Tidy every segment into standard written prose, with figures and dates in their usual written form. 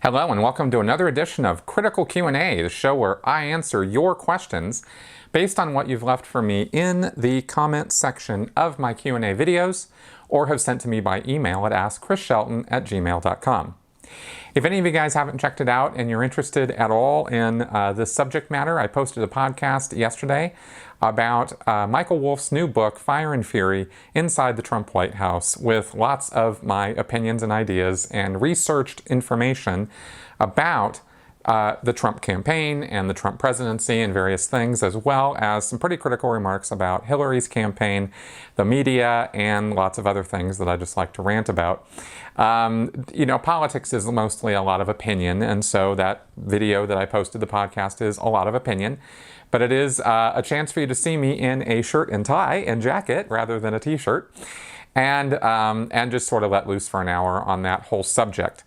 Hello and welcome to another edition of Critical Q&A, the show where I answer your questions based on what you've left for me in the comments section of my Q&A videos or have sent to me by email at askchrisshelton@gmail.com. If any of you guys haven't checked it out and you're interested at all in this subject matter, I posted a podcast yesterday about Michael Wolff's new book, Fire and Fury, Inside the Trump White House, with lots of my opinions and ideas and researched information about the Trump campaign and the Trump presidency and various things, as well as some pretty critical remarks about Hillary's campaign, the media, and lots of other things that I just like to rant about. Politics is mostly a lot of opinion, and so that video that I posted, the podcast, is a lot of opinion. But it is a chance for you to see me in a shirt and tie and jacket rather than a t-shirt, and just sort of let loose for an hour on that whole subject.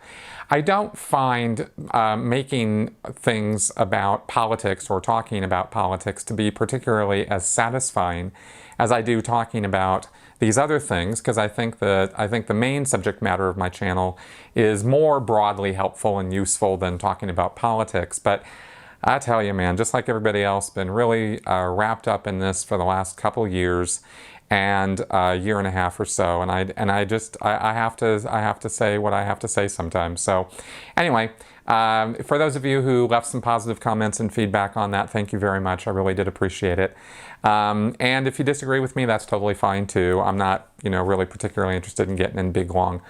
I don't find making things about politics or talking about politics to be particularly as satisfying as I do talking about these other things, because I think the main subject matter of my channel is more broadly helpful and useful than talking about politics. But I tell you, man, just like everybody else, been really wrapped up in this for the last couple years and a year and a half or so, and I have to say what I have to say sometimes. So anyway, for those of you who left some positive comments and feedback on that, thank you very much. I really did appreciate it. And if you disagree with me, that's totally fine too. I'm not, really particularly interested in getting in big, long,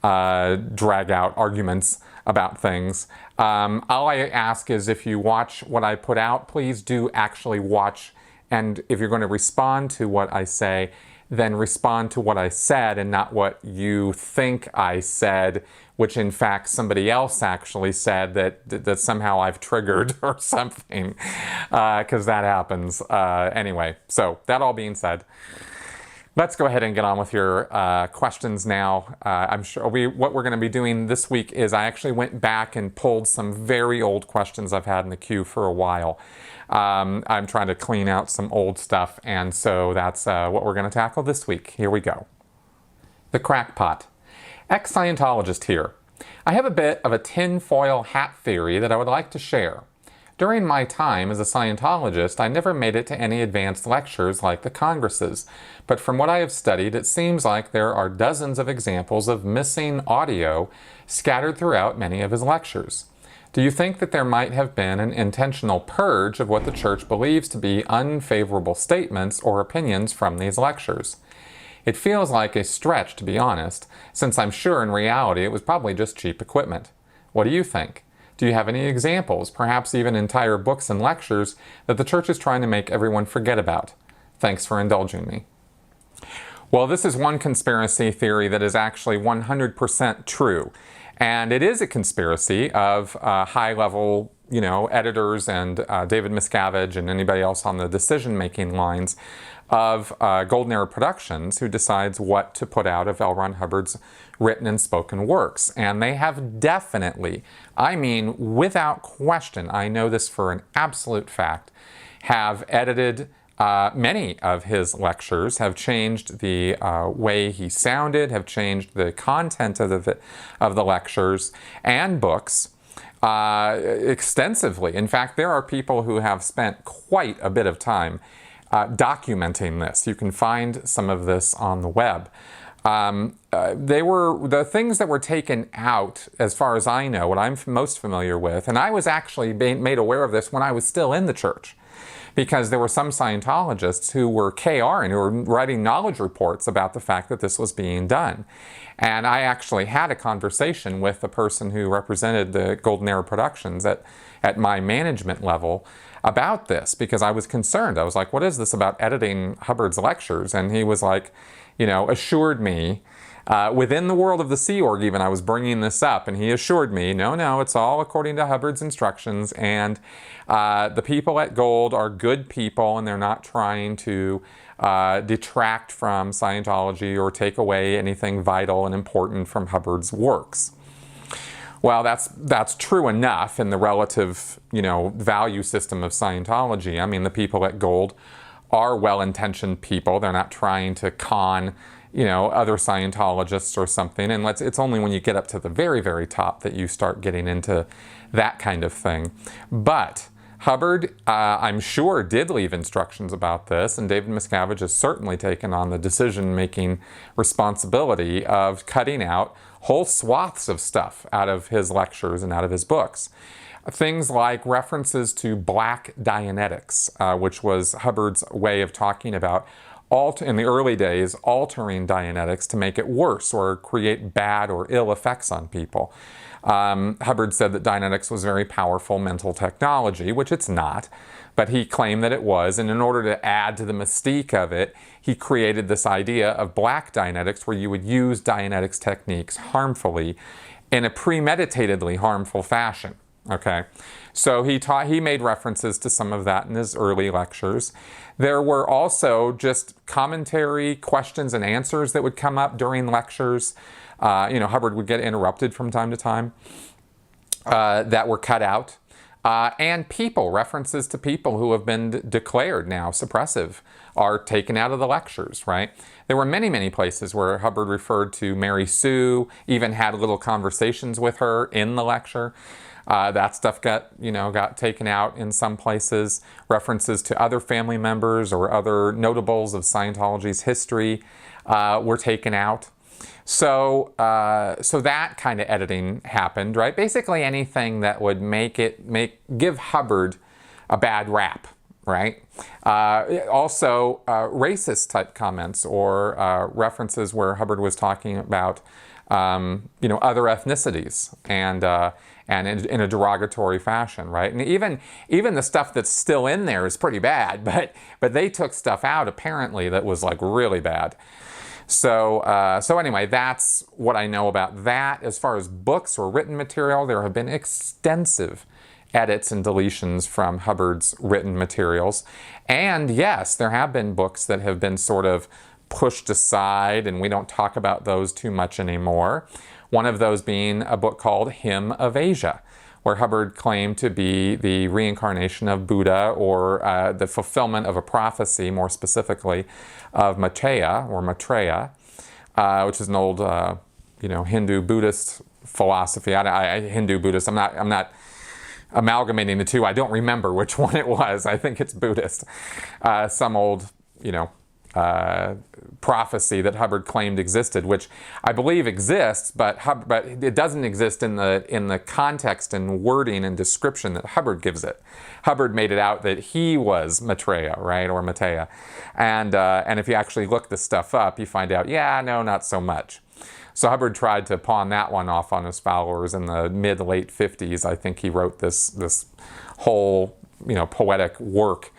drag out arguments about things. All I ask is if you watch what I put out, please do actually watch. And if you're going to respond to what I say, then respond to what I said and not what you think I said, which in fact somebody else actually said that somehow I've triggered or something, because that happens. Anyway, so that all being said, let's go ahead and get on with your questions now. I'm sure what we're going to be doing this week is I actually went back and pulled some very old questions I've had in the queue for a while. I'm trying to clean out some old stuff, and so that's what we're going to tackle this week. Here we go. The Crackpot ExScientologist here. I have a bit of a tinfoil hat theory that I would like to share. During my time as a Scientologist, I never made it to any advanced lectures like the Congresses, but from what I have studied, it seems like there are dozens of examples of missing audio scattered throughout many of his lectures. Do you think that there might have been an intentional purge of what the Church believes to be unfavorable statements or opinions from these lectures? It feels like a stretch, to be honest, since I'm sure in reality it was probably just cheap equipment. What do you think? Do you have any examples, perhaps even entire books and lectures, that the Church is trying to make everyone forget about? Thanks for indulging me. Well, this is one conspiracy theory that is actually 100% true. And it is a conspiracy of high-level, editors and David Miscavige and anybody else on the decision-making lines of Golden Era Productions, who decides what to put out of L. Ron Hubbard's written and spoken works. And they have definitely, I mean, without question, I know this for an absolute fact, have edited many of his lectures, have changed the way he sounded, have changed the content of the lectures and books extensively. In fact, there are people who have spent quite a bit of time documenting this. You can find some of this on the web. They were the things that were taken out, as far as I know, what I'm most familiar with, and I was actually made aware of this when I was still in the church, because there were some Scientologists who were KRing, who were writing knowledge reports about the fact that this was being done. And I actually had a conversation with the person who represented the Golden Era Productions at my management level about this, because I was concerned. I was like, what is this about editing Hubbard's lectures? And he was like, assured me, within the world of the Sea Org even, I was bringing this up, and he assured me, no, it's all according to Hubbard's instructions, and the people at Gold are good people, and they're not trying to detract from Scientology or take away anything vital and important from Hubbard's works. Well, that's true enough in the relative, value system of Scientology. I mean, the people at Gold are well-intentioned people. They're not trying to con other Scientologists or something. And it's only when you get up to the very, very top that you start getting into that kind of thing. But Hubbard, I'm sure, did leave instructions about this, and David Miscavige has certainly taken on the decision-making responsibility of cutting out whole swaths of stuff out of his lectures and out of his books. Things like references to black Dianetics, which was Hubbard's way of talking about, in the early days, altering Dianetics to make it worse or create bad or ill effects on people. Hubbard said that Dianetics was very powerful mental technology, which it's not, but he claimed that it was, and in order to add to the mystique of it, he created this idea of black Dianetics, where you would use Dianetics techniques harmfully in a premeditatedly harmful fashion. Okay, so he made references to some of that in his early lectures. There were also just commentary, questions and answers that would come up during lectures. Hubbard would get interrupted from time to time that were cut out. And references to people who have been declared now suppressive are taken out of the lectures, right? There were many, many places where Hubbard referred to Mary Sue, even had little conversations with her in the lecture. That stuff got taken out in some places. References to other family members or other notables of Scientology's history were taken out. So that kind of editing happened, right? Basically anything that would give Hubbard a bad rap, right? Also, racist type comments or references where Hubbard was talking about other ethnicities and in a derogatory fashion, right? And even the stuff that's still in there is pretty bad, but they took stuff out apparently that was like really bad. So anyway, that's what I know about that. As far as books or written material, there have been extensive edits and deletions from Hubbard's written materials. And yes, there have been books that have been sort of pushed aside, and we don't talk about those too much anymore. One of those being a book called Hymn of Asia, where Hubbard claimed to be the reincarnation of Buddha, or the fulfillment of a prophecy, more specifically, of Maitreya, which is an old, Hindu-Buddhist philosophy. Hindu-Buddhist, I'm not amalgamating the two. I don't remember which one it was. I think it's Buddhist. Some old, prophecy that Hubbard claimed existed, which I believe exists, but it doesn't exist in the context and wording and description that Hubbard gives it. Hubbard made it out that he was Maitreya, right, or Maitreya, and if you actually look this stuff up, you find out, no, not so much. So Hubbard tried to pawn that one off on his followers in the mid-late 50s. I think he wrote this whole poetic work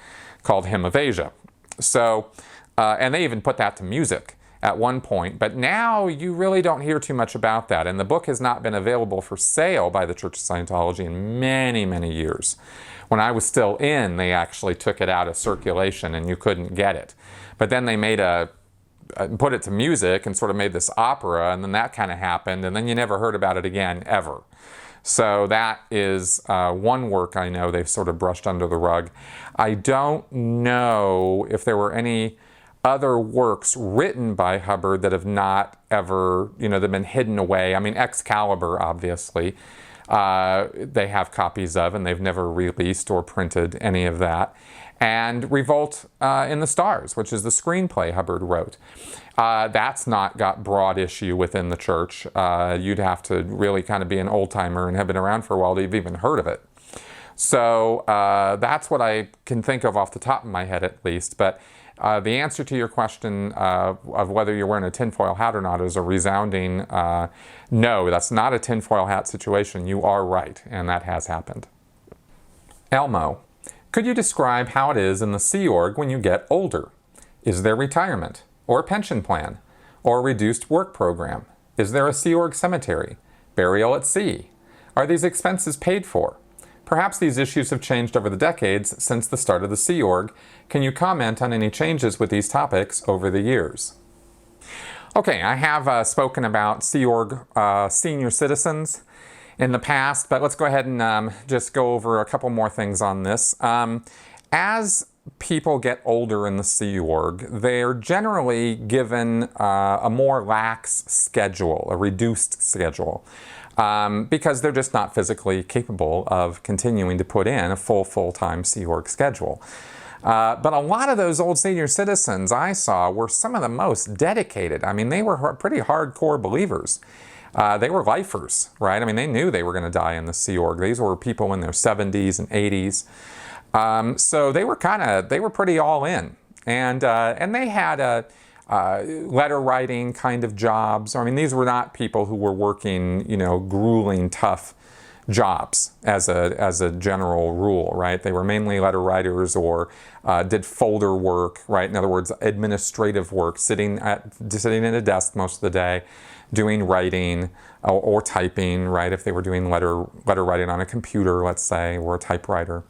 called Hymn of Asia. So. And they even put that to music at one point. But now you really don't hear too much about that. And the book has not been available for sale by the Church of Scientology in many, many years. When I was still in, they actually took it out of circulation and you couldn't get it. But then they put it to music and sort of made this opera, and then that kind of happened, and then you never heard about it again, ever. So that is one work I know they've sort of brushed under the rug. I don't know if there were any other works written by Hubbard that have not ever, that have been hidden away. I mean, Excalibur, obviously, they have copies of, and they've never released or printed any of that. And Revolt in the Stars, which is the screenplay Hubbard wrote. That's not got broad issue within the church. You'd have to really kind of be an old-timer and have been around for a while to have even heard of it. So that's what I can think of off the top of my head, at least. But the answer to your question of whether you're wearing a tinfoil hat or not is a resounding no. That's not a tinfoil hat situation. You are right, and that has happened. Elmo, could you describe how it is in the Sea Org when you get older? Is there retirement, or a pension plan, or a reduced work program? Is there a Sea Org cemetery? Burial at sea? Are these expenses paid for? Perhaps these issues have changed over the decades since the start of the Sea Org. Can you comment on any changes with these topics over the years? Okay, I have spoken about Sea Org senior citizens in the past, but let's go ahead and just go over a couple more things on this. As people get older in the Sea Org, they're generally given a more lax schedule, a reduced schedule, because they're just not physically capable of continuing to put in a full-time Sea Org schedule. But a lot of those old senior citizens I saw were some of the most dedicated. I mean, they were pretty hardcore believers. They were lifers, right? I mean, they knew they were going to die in the Sea Org. These were people in their 70s and 80s. So they were pretty all in. And they had letter writing kind of jobs. I mean, these were not people who were working, grueling, tough jobs as a general rule, right? They were mainly letter writers or did folder work, right? In other words, administrative work, sitting at a desk most of the day, doing writing or typing, right? If they were doing letter writing on a computer, let's say, or a typewriter.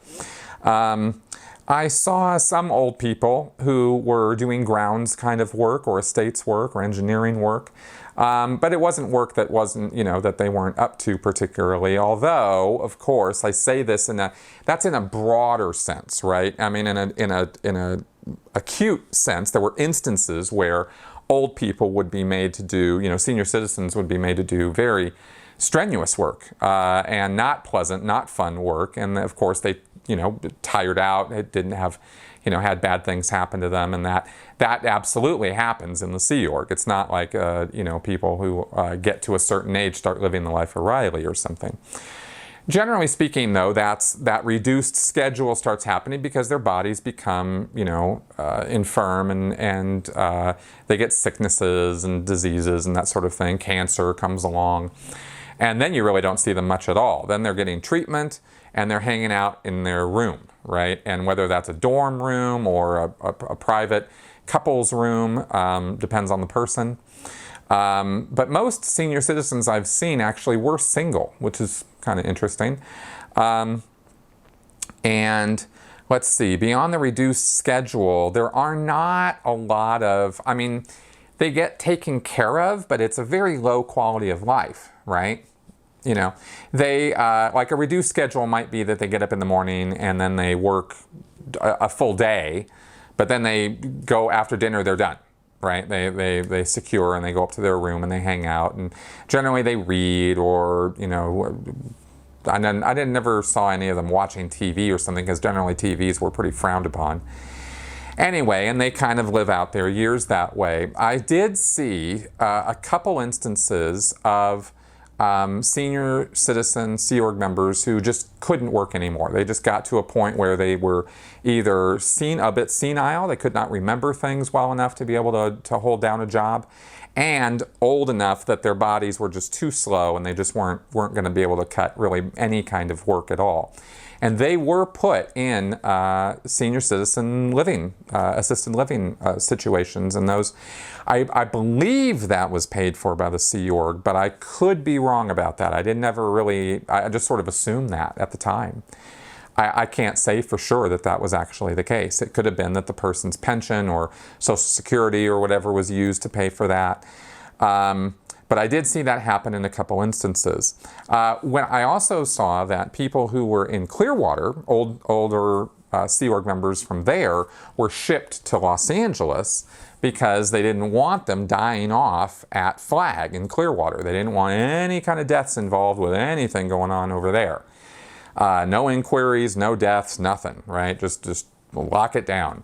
I saw some old people who were doing grounds kind of work or estates work or engineering work. But it wasn't work that wasn't, that they weren't up to particularly. Although, of course, I say this that's in a broader sense, right? I mean, in a acute sense, there were instances where old people would be made to do, senior citizens would be made to do very strenuous work and not pleasant, not fun work. And of course, they, tired out, it didn't have, had bad things happen to them, and that absolutely happens in the Sea Org. It's not like, people who get to a certain age start living the life of Riley or something. Generally speaking, though, that reduced schedule starts happening because their bodies become, infirm and they get sicknesses and diseases and that sort of thing. Cancer comes along. And then you really don't see them much at all. Then they're getting treatment and they're hanging out in their room, right? And whether that's a dorm room or a private couple's room, depends on the person. But most senior citizens I've seen actually were single, which is kind of interesting. And let's see, beyond the reduced schedule, there are not a lot of, they get taken care of, but it's a very low quality of life, right? They, like a reduced schedule might be that they get up in the morning and then they work a full day, but then they go after dinner, they're done. Right? They secure and they go up to their room and they hang out, and generally they read or, I never saw any of them watching TV or something, because generally TVs were pretty frowned upon. Anyway, and they kind of live out their years that way. I did see a couple instances of senior citizen Sea Org members who just couldn't work anymore. They just got to a point where they were either a bit senile, they could not remember things well enough to be able to hold down a job, and old enough that their bodies were just too slow and they just weren't going to be able to cut really any kind of work at all. And they were put in senior citizen living, assisted living situations, and those, I believe that was paid for by the Sea Org, but I could be wrong about that. I just sort of assumed that at the time. I can't say for sure that was actually the case. It could have been that the person's pension or Social Security or whatever was used to pay for that. But I did see that happen in a couple instances. When I also saw that people who were in Clearwater, older Sea Org members from there, were shipped to Los Angeles because they didn't want them dying off at Flag in Clearwater. They didn't want any kind of deaths involved with anything going on over there. No inquiries, no deaths, nothing, right? Just lock it down.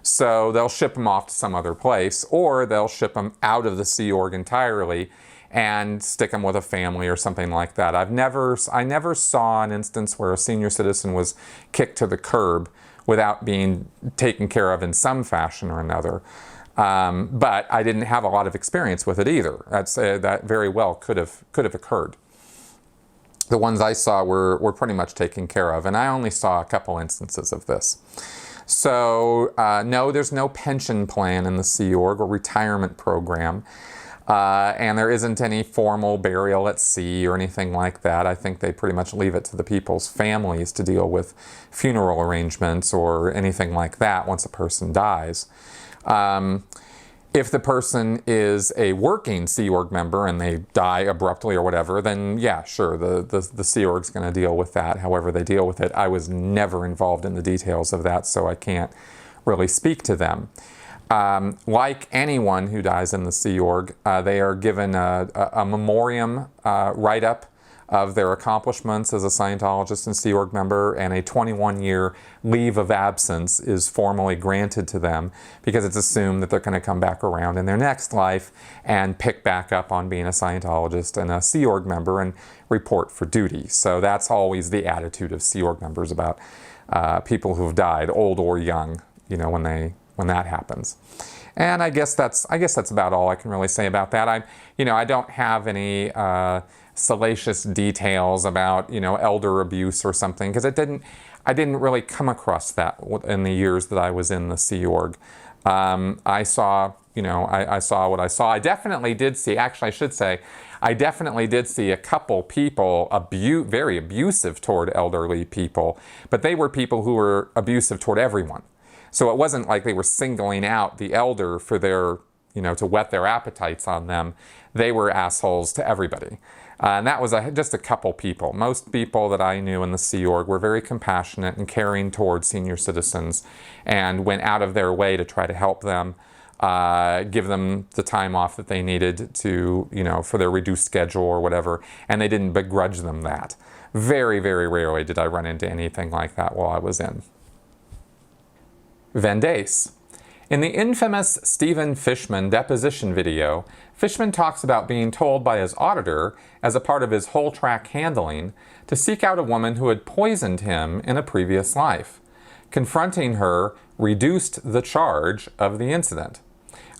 So they'll ship them off to some other place, or they'll ship them out of the Sea Org entirely and stick them with a family or something like that. I never saw an instance where a senior citizen was kicked to the curb without being taken care of in some fashion or another. But I didn't have a lot of experience with it either. I'd say that very well could have occurred. The ones I saw were pretty much taken care of, and I only saw a couple instances of this. So no, there's no pension plan in the Sea Org or retirement program, and there isn't any formal burial at sea or anything like that. I think they pretty much leave it to the people's families to deal with funeral arrangements or anything like that once a person dies. If the person is a working Sea Org member and they die abruptly or whatever, then yeah, sure, the Sea Org's going to deal with that however they deal with it. I was never involved in the details of that, so I can't really speak to them. Like anyone who dies in the Sea Org, they are given a memoriam write-up of their accomplishments as a Scientologist and Sea Org member, and a 21-year leave of absence is formally granted to them because it's assumed that they're going to come back around in their next life and pick back up on being a Scientologist and a Sea Org member and report for duty. So that's always the attitude of Sea Org members about people who've died, old or young, you know, when that happens. And I guess that's about all I can really say about that. I don't have any salacious details about, you know, elder abuse or something, because I didn't really come across that in the years that I was in the Sea Org. I saw what I saw. I definitely did see, actually I should say, I definitely did see a couple people very abusive toward elderly people, but they were people who were abusive toward everyone. So it wasn't like they were singling out the elder for their, you know, to whet their appetites on them. They were assholes to everybody. And that was just a couple people. Most people that I knew in the Sea Org were very compassionate and caring towards senior citizens and went out of their way to try to help them, give them the time off that they needed to, you know, for their reduced schedule or whatever, and they didn't begrudge them that. Very, very rarely did I run into anything like that while I was in. Vendace. In the infamous Stephen Fishman deposition video, Fishman talks about being told by his auditor, as a part of his whole track handling, to seek out a woman who had poisoned him in a previous life. Confronting her reduced the charge of the incident.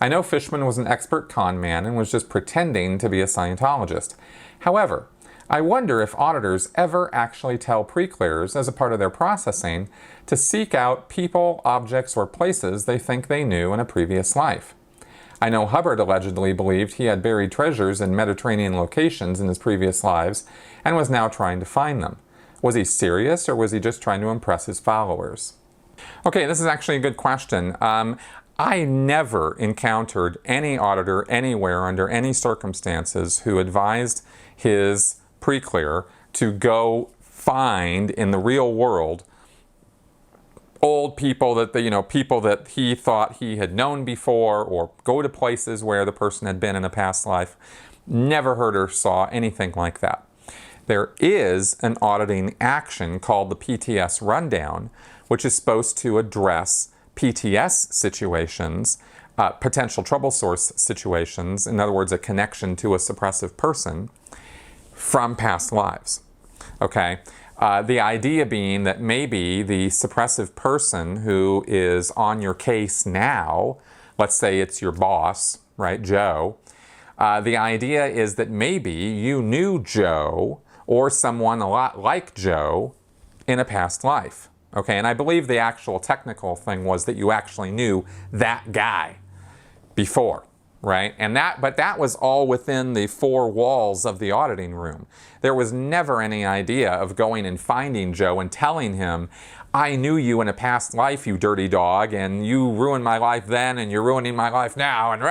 I know Fishman was an expert con man and was just pretending to be a Scientologist. However, I wonder if auditors ever actually tell pre-clears, as a part of their processing, to seek out people, objects, or places they think they knew in a previous life. I know Hubbard allegedly believed he had buried treasures in Mediterranean locations in his previous lives and was now trying to find them. Was he serious, or was he just trying to impress his followers? Okay, this is actually a good question. I never encountered any auditor anywhere under any circumstances who advised his pre-clear to go find in the real world old people that people that he thought he had known before, or go to places where the person had been in a past life. Never heard or saw anything like that. There is an auditing action called the PTS rundown, which is supposed to address PTS situations, potential trouble source situations, in other words, a connection to a suppressive person from past lives. Okay? The idea being that maybe the suppressive person who is on your case now, let's say it's your boss, right, Joe, the idea is that maybe you knew Joe or someone a lot like Joe in a past life. Okay, and I believe the actual technical thing was that you actually knew that guy before. Right? But that was all within the four walls of the auditing room. There was never any idea of going and finding Joe and telling him, I knew you in a past life, you dirty dog, and you ruined my life then, and you're ruining my life now, and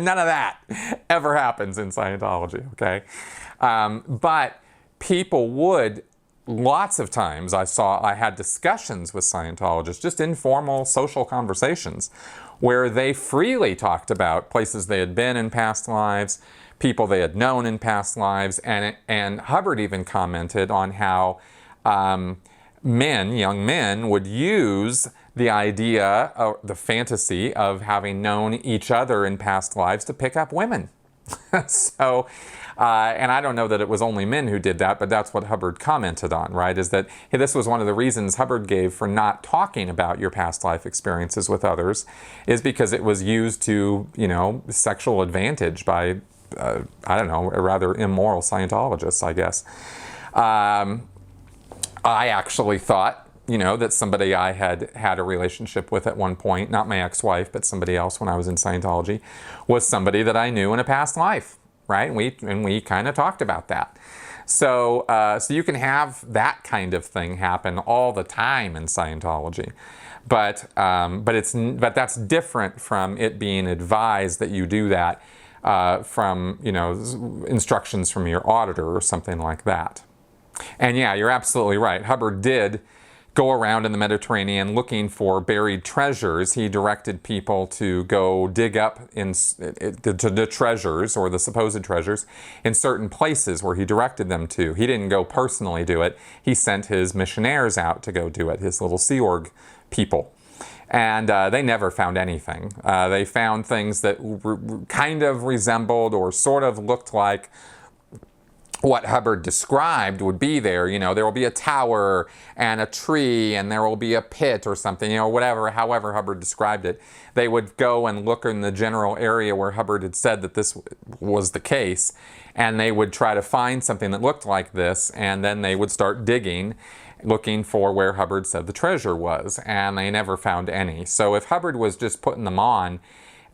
none of that ever happens in Scientology, okay? But people would, lots of times I had discussions with Scientologists, just informal social conversations, where they freely talked about places they had been in past lives, people they had known in past lives, and Hubbard even commented on how young men would use the idea, the fantasy of having known each other in past lives to pick up women. So, and I don't know that it was only men who did that, but that's what Hubbard commented on, right? Is that this was one of the reasons Hubbard gave for not talking about your past life experiences with others, is because it was used to, sexual advantage by, rather immoral Scientologists, I guess. I actually thought, that somebody I had a relationship with at one point, not my ex-wife, but somebody else when I was in Scientology, was somebody that I knew in a past life, right? And we kind of talked about that. So you can have that kind of thing happen all the time in Scientology. But that's different from it being advised that you do that from, instructions from your auditor or something like that. And yeah, you're absolutely right. Hubbard did go around in the Mediterranean looking for buried treasures. He directed people to go dig up the treasures, or the supposed treasures, in certain places where he directed them to. He didn't go personally do it. He sent his missionaries out to go do it, his little Sea Org people. And they never found anything. They found things that kind of resembled or sort of looked like what Hubbard described would be there. There will be a tower and a tree, and there will be a pit or something, however Hubbard described it. They would go and look in the general area where Hubbard had said that this was the case, and they would try to find something that looked like this, and then they would start digging, looking for where Hubbard said the treasure was, and they never found any. So if Hubbard was just putting them on,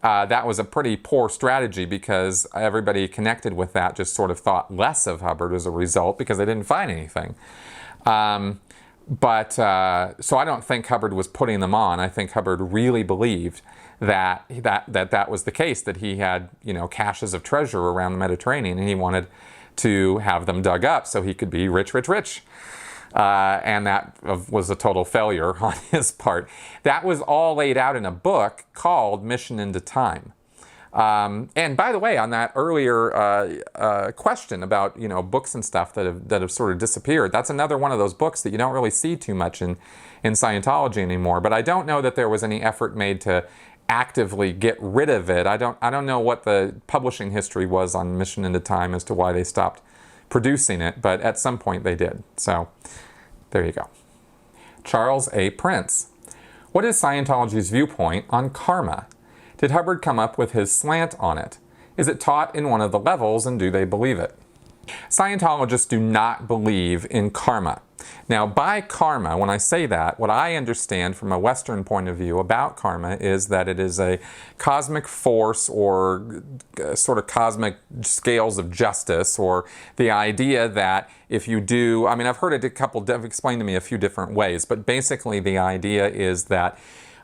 that was a pretty poor strategy, because everybody connected with that just sort of thought less of Hubbard as a result, because they didn't find anything. So I don't think Hubbard was putting them on. I think Hubbard really believed that was the case, that he had caches of treasure around the Mediterranean, and he wanted to have them dug up so he could be rich, rich, rich. And that was a total failure on his part. That was all laid out in a book called Mission into Time. And by the way, on that earlier question about books and stuff that have sort of disappeared, that's another one of those books that you don't really see too much in Scientology anymore. But I don't know that there was any effort made to actively get rid of it. I don't know what the publishing history was on Mission into Time as to why they stopped producing it, but at some point they did. So there you go. Charles A. Prince. What is Scientology's viewpoint on karma? Did Hubbard come up with his slant on it? Is it taught in one of the levels, and do they believe it? Scientologists do not believe in karma. Now, by karma, when I say that, what I understand from a Western point of view about karma is that it is a cosmic force, or sort of cosmic scales of justice, or the idea that if you do, I've heard it explained to me a few different ways, but basically the idea is that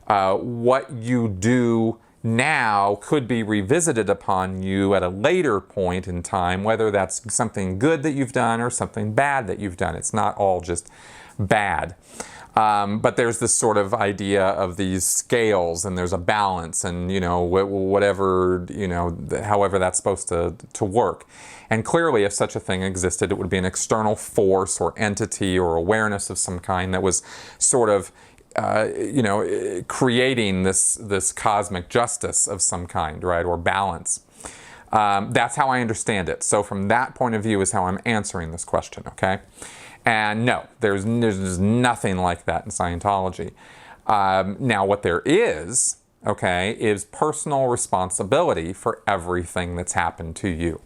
what you do now could be revisited upon you at a later point in time, whether that's something good that you've done or something bad that you've done. It's not all just bad. But there's this sort of idea of these scales, and there's a balance, and whatever, however that's supposed to work. And clearly, if such a thing existed, it would be an external force or entity or awareness of some kind that was sort of creating this cosmic justice of some kind, right, or balance. That's how I understand it. So from that point of view is how I'm answering this question, okay? And no, there's nothing like that in Scientology. Now, what there is, okay, is personal responsibility for everything that's happened to you.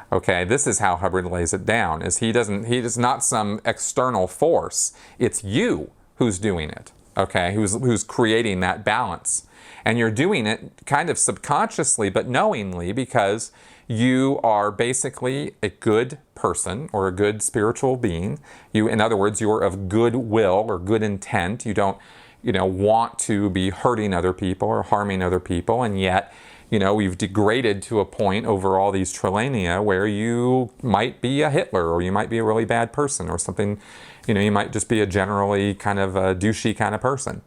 Okay, this is how Hubbard lays it down, is he is not some external force. It's you who's doing it. Okay, who's creating that balance. And you're doing it kind of subconsciously but knowingly, because you are basically a good person or a good spiritual being. In other words, you're of good will or good intent. You don't want to be hurting other people or harming other people, and yet you've degraded to a point over all these trillennia where you might be a Hitler, or you might be a really bad person, or something. You might just be a generally kind of a douchey kind of person.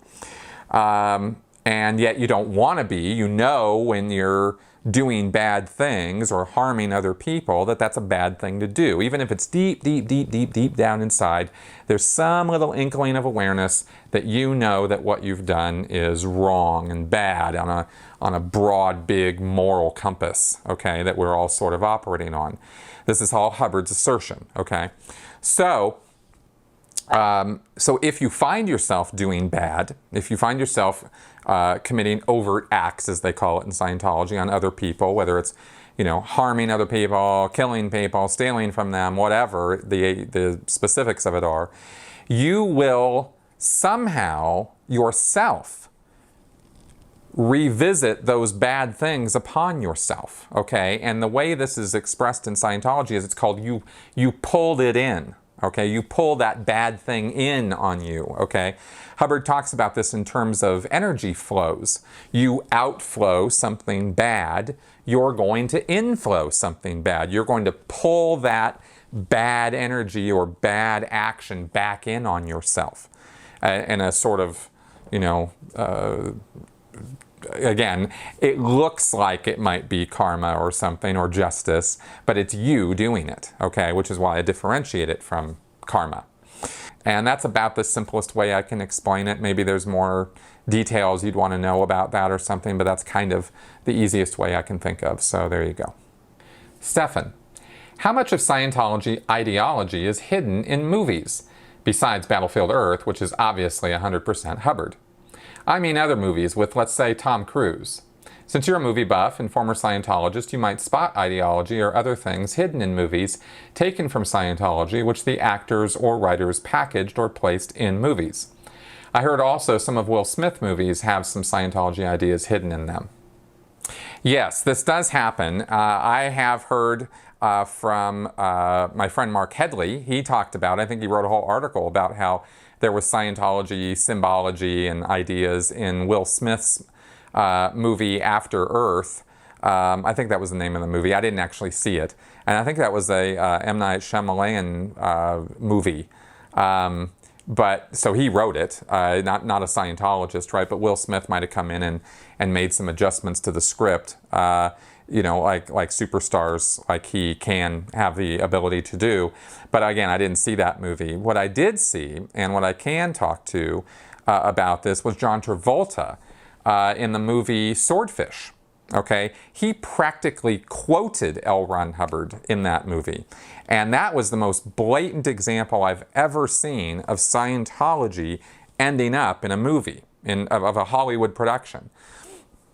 And yet you don't want to be. When you're doing bad things or harming other people, that's a bad thing to do. Even if it's deep, deep, deep, deep, deep down inside, there's some little inkling of awareness that that what you've done is wrong and bad on a broad, big moral compass, okay, that we're all sort of operating on. This is all Hubbard's assertion, okay? So if you find yourself doing bad, if you find yourself committing overt acts, as they call it in Scientology, on other people, whether it's harming other people, killing people, stealing from them, whatever the specifics of it are, you will somehow yourself revisit those bad things upon yourself, okay? And the way this is expressed in Scientology is it's called you pulled it in, okay? You pull that bad thing in on you, okay? Hubbard talks about this in terms of energy flows. You outflow something bad, you're going to inflow something bad. You're going to pull that bad energy or bad action back in on yourself in a sort of, again, it looks like it might be karma or something or justice, but it's you doing it, okay? Which is why I differentiate it from karma. And that's about the simplest way I can explain it. Maybe there's more details you'd want to know about that or something, but that's kind of the easiest way I can think of. So there you go. Stefan, how much of Scientology ideology is hidden in movies, besides Battlefield Earth, which is obviously 100% Hubbard? I mean other movies with, let's say, Tom Cruise. Since you're a movie buff and former Scientologist, you might spot ideology or other things hidden in movies taken from Scientology, which the actors or writers packaged or placed in movies. I heard also some of Will Smith movies have some Scientology ideas hidden in them. Yes, this does happen. I have heard from my friend Mark Headley. He talked about, I think he wrote a whole article about how there was Scientology symbology and ideas in Will Smith's movie After Earth. I think that was the name of the movie. I didn't actually see it. And I think that was a M. Night Shyamalan movie. But so he wrote it, not a Scientologist, right? But Will Smith might have come in and made some adjustments to the script, like superstars like he can have the ability to do. But again, I didn't see that movie. What I did see, and what I can talk to about this, was John Travolta in the movie Swordfish. Okay, he practically quoted L. Ron Hubbard in that movie. And that was the most blatant example I've ever seen of Scientology ending up in a movie, of a Hollywood production.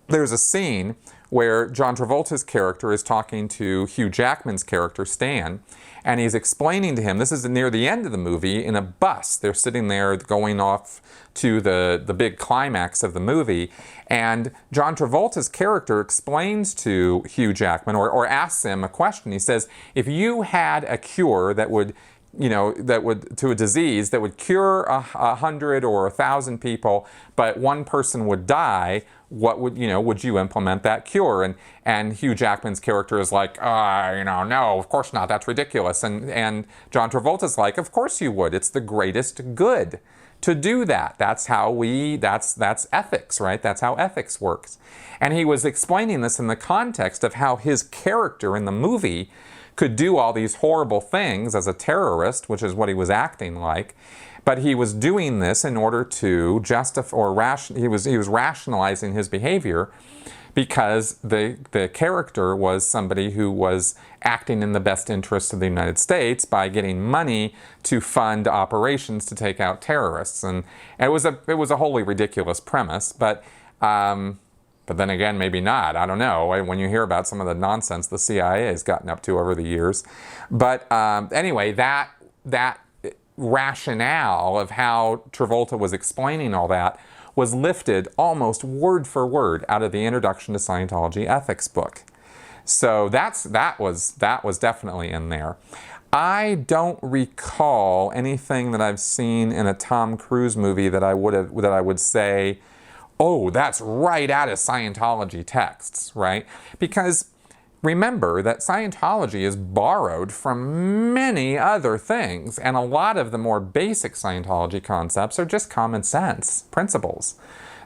There's a scene where John Travolta's character is talking to Hugh Jackman's character, Stan, and he's explaining to him, this is near the end of the movie, in a bus. They're sitting there going off to the big climax of the movie, and John Travolta's character explains to Hugh Jackman, or asks him a question. He says, if you had a cure that would to a disease that would cure 100 or 1,000 people, but one person would die, what would you implement that cure? And Hugh Jackman's character is like, no, of course not. That's ridiculous. And John Travolta's like, of course you would. It's the greatest good to do that. That's ethics, right? That's how ethics works. And he was explaining this in the context of how his character in the movie could do all these horrible things as a terrorist, which is what he was acting like, but he was doing this in order to justify, he was rationalizing his behavior because the character was somebody who was acting in the best interest of the United States by getting money to fund operations to take out terrorists. And it was a wholly ridiculous premise, but then again, maybe not. I don't know. When you hear about some of the nonsense the CIA has gotten up to over the years. But anyway, that rationale of how Travolta was explaining all that was lifted almost word for word out of the Introduction to Scientology Ethics book. So that was definitely in there. I don't recall anything that I've seen in a Tom Cruise movie that I would say, oh, that's right out of Scientology texts, right? Because remember that Scientology is borrowed from many other things, and a lot of the more basic Scientology concepts are just common sense principles.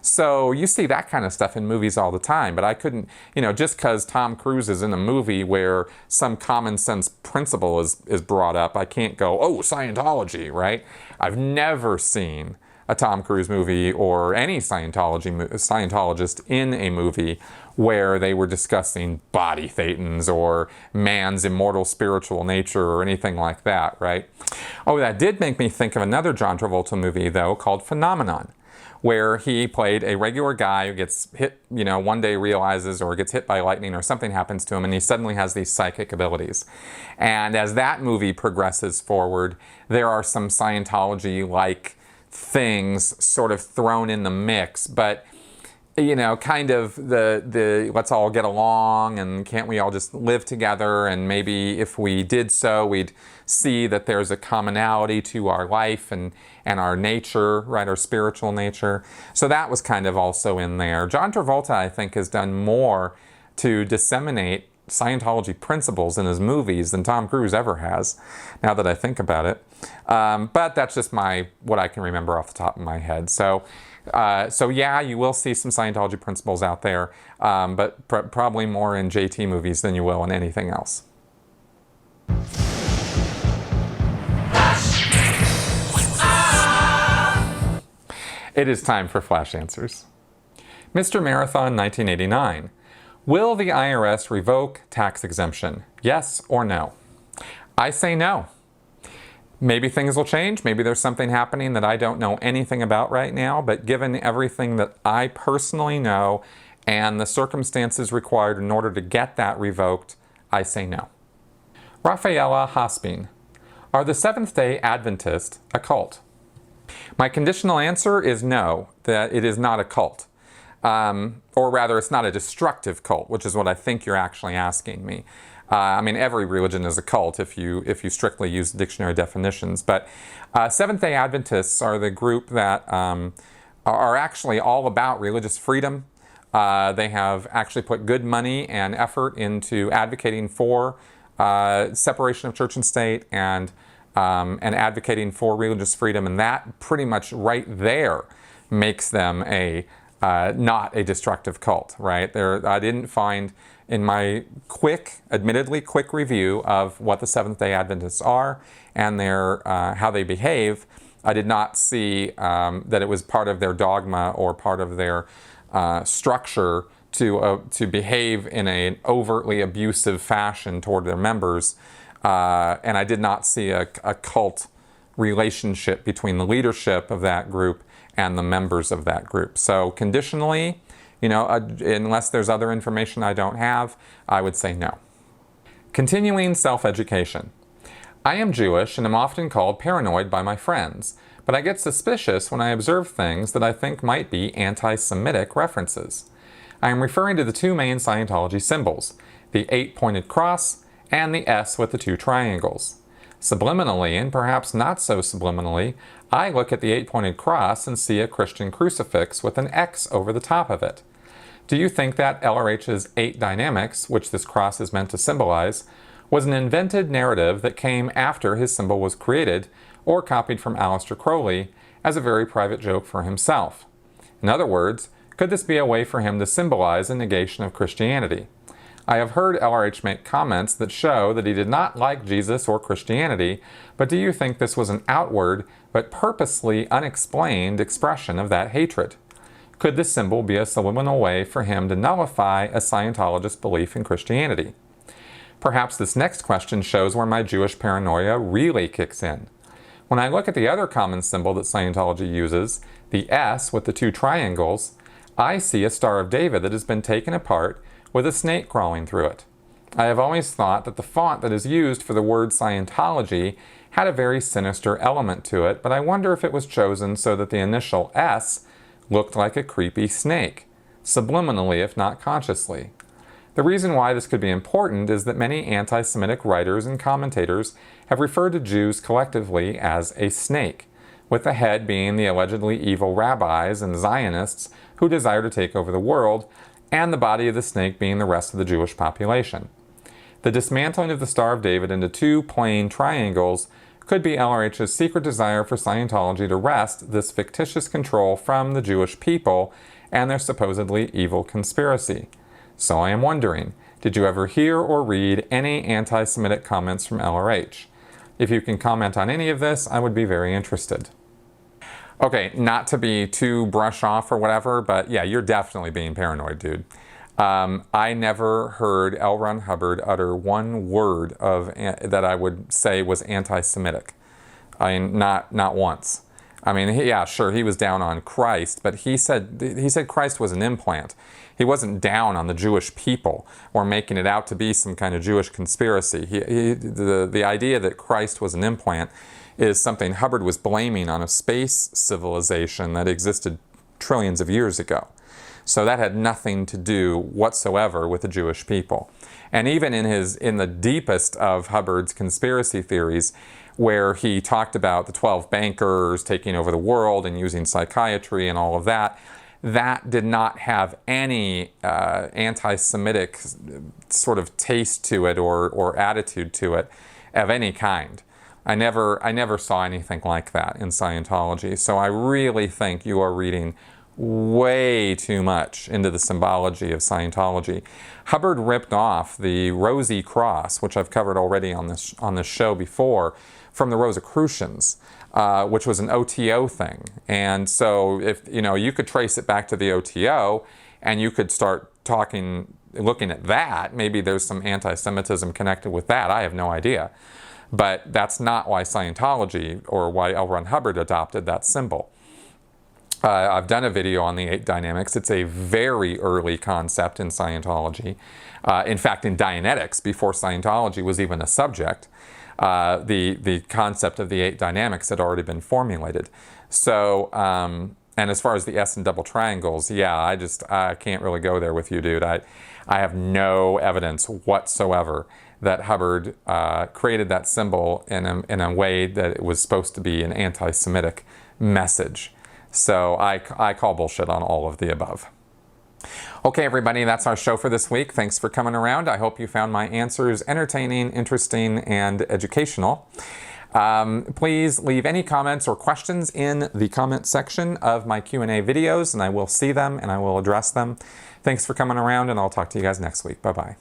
So you see that kind of stuff in movies all the time, but I couldn't, just because Tom Cruise is in a movie where some common sense principle is brought up, I can't go, oh, Scientology, right? I've never seen a Tom Cruise movie or any Scientologist in a movie where they were discussing body thetans or man's immortal spiritual nature or anything like that, right? Oh, that did make me think of another John Travolta movie, though, called Phenomenon, where he played a regular guy who gets hit, one day realizes or gets hit by lightning or something happens to him and he suddenly has these psychic abilities. And as that movie progresses forward, there are some Scientology-like things sort of thrown in the mix, but kind of the let's all get along and can't we all just live together, and maybe if we did so, we'd see that there's a commonality to our life and our nature, right, our spiritual nature. So that was kind of also in there. John Travolta, I think, has done more to disseminate Scientology principles in his movies than Tom Cruise ever has, now that I think about it. But that's just what I can remember off the top of my head. So yeah, you will see some Scientology principles out there, but probably more in JT movies than you will in anything else. It is time for Flash Answers. Mr. Marathon 1989. Will the IRS revoke tax exemption? Yes or no? I say no. Maybe things will change. Maybe there's something happening that I don't know anything about right now, but given everything that I personally know and the circumstances required in order to get that revoked, I say no. Rafaela Hospin. Are the Seventh Day Adventists a cult? My conditional answer is no, that it is not a cult. Or rather, it's not a destructive cult, which is what I think you're actually asking me. I mean, every religion is a cult if you strictly use dictionary definitions. But Seventh-day Adventists are the group that are actually all about religious freedom. They have actually put good money and effort into advocating for separation of church and state and advocating for religious freedom. And that pretty much right there makes them not a destructive cult, right? I didn't find in my admittedly quick review of what the Seventh-day Adventists are and how they behave, I did not see that it was part of their dogma or part of their structure to behave in an overtly abusive fashion toward their members, and I did not see a cult relationship between the leadership of that group and the members of that group. So conditionally, unless there's other information I don't have, I would say no. Continuing self-education. I am Jewish and am often called paranoid by my friends, but I get suspicious when I observe things that I think might be anti-Semitic references. I am referring to the two main Scientology symbols, the 8-pointed cross and the S with the 2 triangles. Subliminally, and perhaps not so subliminally, I look at the 8-pointed cross and see a Christian crucifix with an X over the top of it. Do you think that LRH's 8 dynamics, which this cross is meant to symbolize, was an invented narrative that came after his symbol was created, or copied from Aleister Crowley as a very private joke for himself? In other words, could this be a way for him to symbolize a negation of Christianity? I have heard LRH make comments that show that he did not like Jesus or Christianity, but do you think this was an outward but purposely unexplained expression of that hatred? Could this symbol be a subliminal way for him to nullify a Scientologist belief in Christianity? Perhaps this next question shows where my Jewish paranoia really kicks in. When I look at the other common symbol that Scientology uses, the S with the 2 triangles, I see a Star of David that has been taken apart with a snake crawling through it. I have always thought that the font that is used for the word Scientology had a very sinister element to it, but I wonder if it was chosen so that the initial S looked like a creepy snake, subliminally if not consciously. The reason why this could be important is that many anti-Semitic writers and commentators have referred to Jews collectively as a snake, with the head being the allegedly evil rabbis and Zionists who desire to take over the world, and the body of the snake being the rest of the Jewish population. The dismantling of the Star of David into 2 plain triangles could be LRH's secret desire for Scientology to wrest this fictitious control from the Jewish people and their supposedly evil conspiracy. So I am wondering, did you ever hear or read any anti-Semitic comments from LRH? If you can comment on any of this, I would be very interested. Okay, not to be too brush off or whatever, but yeah, you're definitely being paranoid, dude. I never heard L. Ron Hubbard utter one word that I would say was anti-Semitic. I mean, not once. I mean, yeah, sure, he was down on Christ, but he said Christ was an implant. He wasn't down on the Jewish people or making it out to be some kind of Jewish conspiracy. The idea that Christ was an implant is something Hubbard was blaming on a space civilization that existed trillions of years ago. So that had nothing to do whatsoever with the Jewish people. And even in the deepest of Hubbard's conspiracy theories, where he talked about the 12 bankers taking over the world and using psychiatry and all of that, that did not have any anti-Semitic sort of taste to it or attitude to it of any kind. I never saw anything like that in Scientology. So I really think you are reading way too much into the symbology of Scientology. Hubbard ripped off the Rosy Cross, which I've covered already on this show before, from the Rosicrucians, which was an OTO thing. And so if you could trace it back to the OTO, and you could start looking at that, maybe there's some anti-Semitism connected with that. I have no idea. But that's not why Scientology or why L. Ron Hubbard adopted that symbol. I've done a video on the 8 dynamics. It's a very early concept in Scientology. In fact, in Dianetics, before Scientology was even a subject, the concept of the 8 dynamics had already been formulated. So, and as far as the S and double triangles, yeah, I can't really go there with you, dude. I have no evidence whatsoever that Hubbard created that symbol in a way that it was supposed to be an anti-Semitic message. So I call bullshit on all of the above. Okay, everybody, that's our show for this week. Thanks for coming around. I hope you found my answers entertaining, interesting, and educational. Please leave any comments or questions in the comment section of my Q&A videos, and I will see them and I will address them. Thanks for coming around, and I'll talk to you guys next week. Bye-bye.